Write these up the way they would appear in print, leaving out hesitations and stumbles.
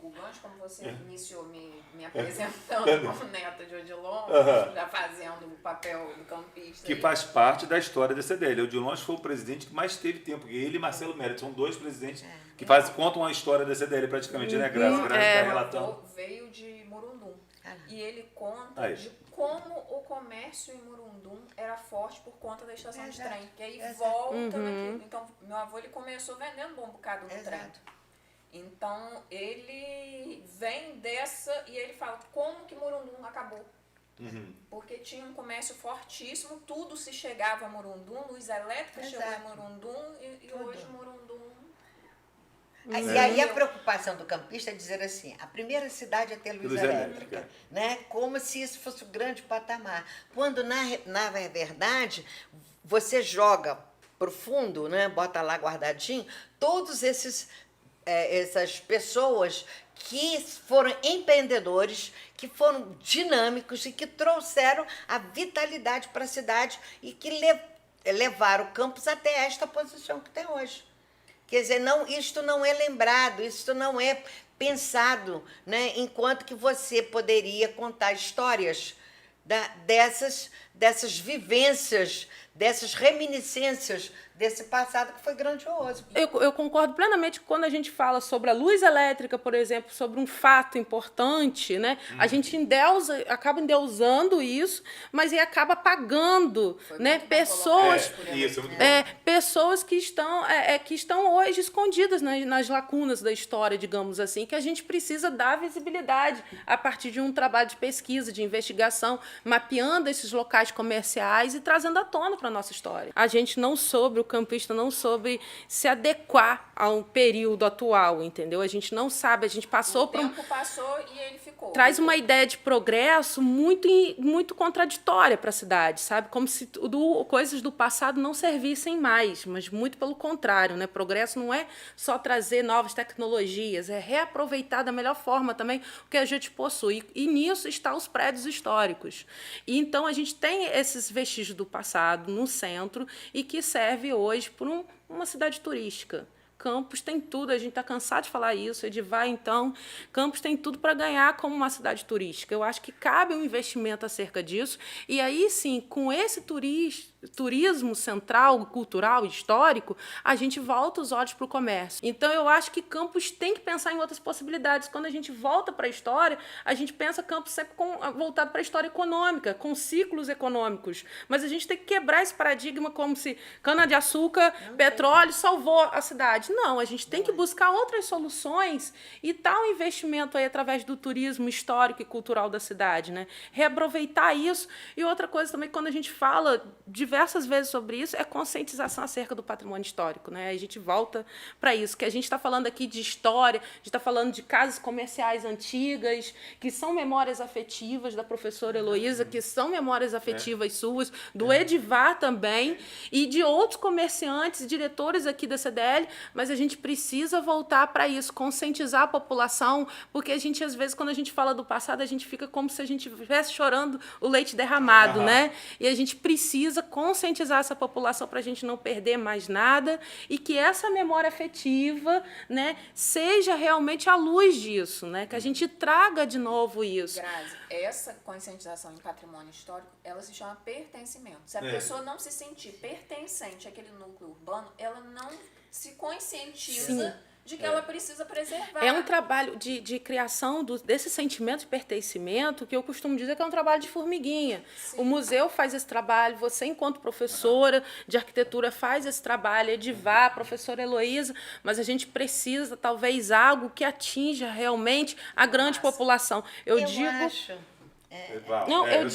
o gancho, como você iniciou me apresentando como neta de Odilon, já fazendo o papel do campista. Que faz parte da história da CDL. O Odilon acho que foi o presidente que mais teve tempo, porque ele e Marcelo Mérito são dois presidentes que contam a história da CDL praticamente, né, Graça? Graça está relatando. Veio de Murundum. E ele conta de como o comércio em Murundum era forte por conta da estação de trem. Que aí volta naquilo. Então, meu avô ele começou vendendo um bom bocado no trem. Então, ele vem dessa e ele fala como que Murundum acabou. Porque tinha um comércio fortíssimo, tudo se chegava a Murundum, luz elétrica chegou a Murundum e hoje Murundum... E aí a preocupação do campista é dizer assim, a primeira cidade a ter luz elétrica, né? Como se isso fosse um grande patamar. Quando, na verdade, você joga pro fundo, né? Bota lá guardadinho, todos essas pessoas que foram empreendedores, que foram dinâmicos e que trouxeram a vitalidade para a cidade e que levaram o campus até esta posição que tem hoje. Quer dizer, isto não é lembrado, isto não é pensado, né? Enquanto que você poderia contar histórias dessas vivências, dessas reminiscências desse passado que foi grandioso. Eu concordo plenamente quando a gente fala sobre a luz elétrica, por exemplo, sobre um fato importante, né? A gente acaba endeusando isso, mas aí acaba apagando, né? Pessoas, pessoas que estão hoje escondidas nas lacunas da história, digamos assim, que a gente precisa dar visibilidade a partir de um trabalho de pesquisa, de investigação, mapeando esses locais comerciais e trazendo à tona para a nossa história. A gente não soube, o campista não soube se adequar ao período atual, entendeu? A gente não sabe, a gente passou por... O tempo passou e ele ficou. Traz uma ideia de progresso muito contraditória para a cidade, sabe? Como se coisas do passado não servissem mais, mas muito pelo contrário, né? Progresso não é só trazer novas tecnologias, é reaproveitar da melhor forma também o que a gente possui. E nisso estão os prédios históricos. E então a gente tem esses vestígios do passado no centro e que serve hoje por uma cidade turística. Campos tem tudo, a gente está cansado de falar isso, Edivar, então, Campos tem tudo para ganhar como uma cidade turística. Eu acho que cabe um investimento acerca disso, e aí sim, com esse turismo central, cultural, histórico, a gente volta os olhos para o comércio. Então, eu acho que Campos tem que pensar em outras possibilidades. Quando a gente volta para a história, a gente pensa Campos sempre voltado para a história econômica, com ciclos econômicos. Mas a gente tem que quebrar esse paradigma como se cana-de-açúcar, petróleo salvou a cidade. Não, a gente tem que buscar outras soluções e tal investimento aí através do turismo histórico e cultural da cidade, né? Reaproveitar isso. E outra coisa também, quando a gente fala diversas vezes sobre isso, é conscientização acerca do patrimônio histórico, né? A gente volta para isso, que a gente está falando aqui de história, a gente está falando de casas comerciais antigas, que são memórias afetivas da professora Heloísa, que são memórias afetivas suas, do Edivar também, e de outros comerciantes e diretores aqui da CDL, mas a gente precisa voltar para isso, conscientizar a população, porque a gente, às vezes, quando a gente fala do passado, a gente fica como se a gente estivesse chorando o leite derramado, né? E a gente precisa conscientizar essa população para a gente não perder mais nada e que essa memória afetiva, né, seja realmente a luz disso, né? Que a gente traga de novo isso. Grazi, essa conscientização em patrimônio histórico, ela se chama pertencimento. Se a pessoa não se sentir pertencente àquele núcleo urbano, ela não se conscientiza de que ela precisa preservar. É um trabalho de criação desse sentimento de pertencimento, que eu costumo dizer que é um trabalho de formiguinha. Sim. O museu faz esse trabalho, você, enquanto professora de arquitetura, faz esse trabalho, Edivar, a professora Heloísa, mas a gente precisa, talvez, algo que atinja realmente a grande população. Eu acho... Não, eu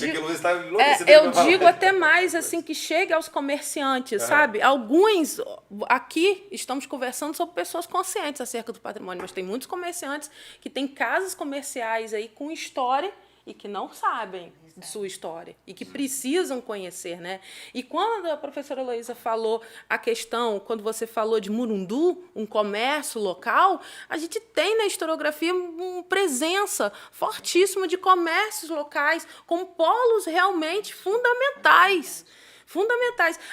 digo até mais assim, que chegue aos comerciantes, sabe? Alguns aqui estamos conversando sobre pessoas conscientes acerca do patrimônio, mas tem muitos comerciantes que têm casas comerciais aí com história e que não sabem de sua história e que precisam conhecer, né? E quando a professora Heloísa falou a questão, quando você falou de Murundu, um comércio local, a gente tem na historiografia uma presença fortíssima de comércios locais com polos realmente fundamentais.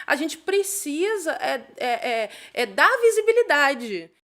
A gente precisa dar visibilidade.